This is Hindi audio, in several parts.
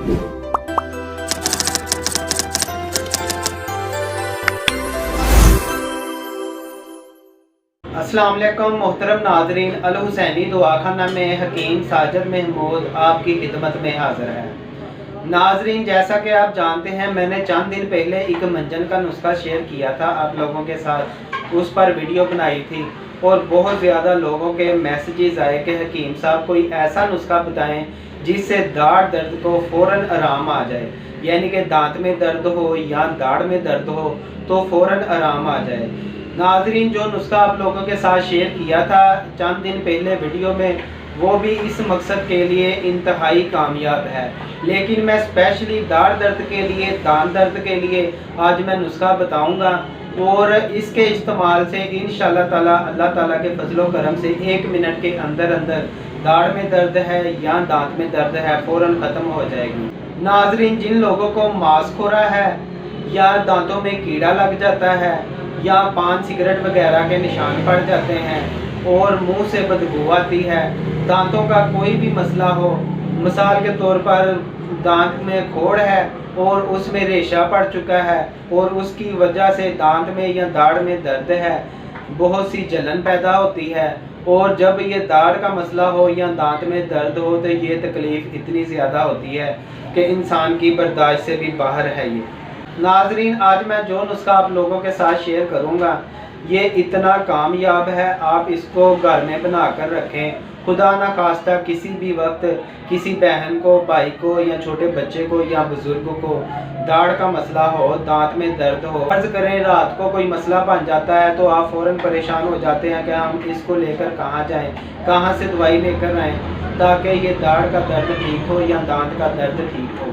अस्सलाम वालेकुम मोहतरम नाजरीन, अल हुसैनी दुआखाना में हकीम साजिद महमूद आपकी खिदमत में हाज़िर है। नाजरीन, जैसा कि आप जानते हैं, मैंने चंद दिन पहले एक मंजन का नुस्खा शेयर किया था आप लोगों के साथ। उस पर वीडियो बनाई थी और बहुत ज़्यादा लोगों के मैसेजेस आए कि हकीम साहब कोई ऐसा नुस्खा बताएं जिससे दाढ़ दर्द को फ़ौरन आराम आ जाए, यानी कि दांत में दर्द हो या दाढ़ में दर्द हो तो फ़ौरन आराम आ जाए। नाजरीन, जो नुस्खा आप लोगों के साथ शेयर किया था चंद दिन पहले वीडियो में, वो भी इस मकसद के लिए इंतहाई कामयाब है। लेकिन मैं स्पेशली दाढ़ दर्द के लिए, दांत दर्द के लिए आज मैं नुस्खा बताऊंगा और इसके इस्तेमाल से इंशाल्लाह ताला अल्लाह ताला के फजलो करम से 1 मिनट के अंदर अंदर दाढ़ में दर्द है या दांत में दर्द है फ़ौरन ख़त्म हो जाएगी। नाजरीन, जिन लोगों को मांसखोरा है या दांतों में कीड़ा लग जाता है या पान सिगरेट वगैरह के निशान पड़ जाते हैं और मुंह से बदबू आती है, दांतों का कोई भी मसला हो, मिसाल के तौर पर दांत में खोड़ है और उसमें रेशा पड़ चुका है और उसकी वजह से दांत में या दाढ़ में दर्द है, बहुत सी जलन पैदा होती है और जब ये दाढ़ का मसला हो या दांत में दर्द हो तो ये तकलीफ़ इतनी ज़्यादा होती है कि इंसान की बर्दाश्त से भी बाहर है ये। नाजरीन, आज मैं जो नुस्खा आप लोगों के साथ शेयर करूंगा ये इतना कामयाब है, आप इसको घर में बना कर रखें। खुदा ना खास्ता किसी भी वक्त किसी बहन को, भाई को या छोटे बच्चे को या बुज़ुर्ग को दाढ़ का मसला हो, दांत में दर्द हो, फर्ज करें रात को कोई मसला बन जाता है तो आप फ़ौरन परेशान हो जाते हैं कि हम इसको लेकर कहाँ जाएं, कहाँ से दवाई लेकर आएँ ताकि ये दाढ़ का दर्द ठीक हो या दांत का दर्द ठीक हो।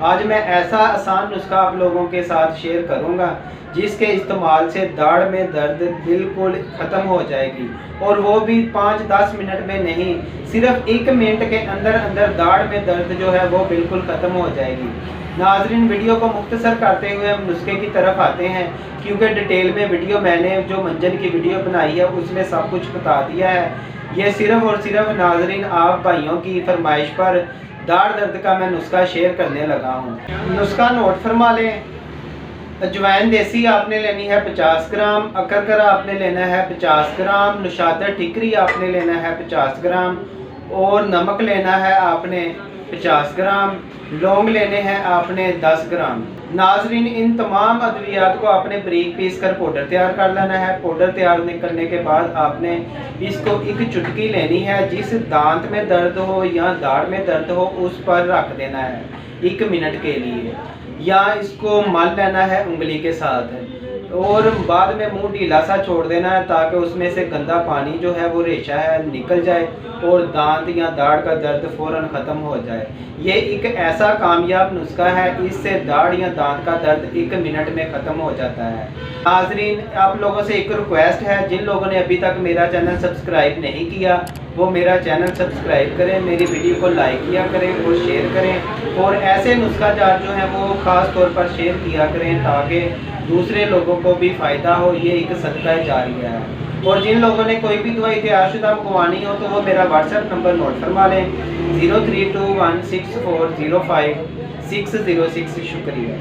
आज मैं ऐसा आसान नुस्खा आप लोगों के साथ शेयर करूंगा जिसके इस्तेमाल से दाढ़ में दर्द बिल्कुल ख़त्म हो जाएगी और वो भी 5-10 मिनट में नहीं, सिर्फ 1 मिनट के अंदर अंदर दाढ़ में दर्द जो है वो बिल्कुल ख़त्म हो जाएगी। नाजरीन, वीडियो को मुख्तसर करते हुए हम नुस्खे की तरफ आते हैं क्योंकि डिटेल में वीडियो मैंने जो मंजन की वीडियो बनाई है उसमें सब कुछ बता दिया है। ये सिर्फ और सिर्फ नाजरीन आप भाइयों की फरमाइश पर दाढ़ दर्द का मैं नुस्खा शेयर करने लगा हूँ। नुस्खा नोट फरमा लें। अजवाइन देसी आपने लेनी है 50 ग्राम, अकरकरा आपने लेना है 50 ग्राम, नुशातर टिकरी आपने लेना है 50 ग्राम और नमक लेना है आपने 50 ग्राम, लौंग लेने हैं आपने 10 ग्राम। नाजरीन, इन तमाम अद्वियात को आपने बारीक पीस कर पाउडर तैयार कर लेना है। पाउडर तैयार करने के बाद आपने इसको एक चुटकी लेनी है, जिस दांत में दर्द हो या दाढ़ में दर्द हो उस पर रख देना है 1 मिनट के लिए, या इसको मल लेना है उंगली के साथ और बाद में मुंह ढीला सा छोड़ देना है ताकि उसमें से गंदा पानी जो है वो रेशा है निकल जाए और दांत या दाढ़ का दर्द फ़ौरन ख़त्म हो जाए। ये एक ऐसा कामयाब नुस्खा है, इससे दाढ़ या दांत का दर्द 1 मिनट में ख़त्म हो जाता है। नाज़रीन, आप लोगों से एक रिक्वेस्ट है, जिन लोगों ने अभी तक मेरा चैनल सब्सक्राइब नहीं किया वो मेरा चैनल सब्सक्राइब करें, मेरी वीडियो को लाइक किया करें और शेयर करें और ऐसे नुस्खा जार जो है वो ख़ास तौर पर शेयर किया करें ताकि दूसरे लोगों को भी फ़ायदा हो। ये एक सदका जारिया है। और जिन लोगों ने कोई भी दवाई तैयारशुदा मंगवानी हो तो वो मेरा व्हाट्सएप नंबर नोट फरमा लें 03216405 606। शुक्रिया।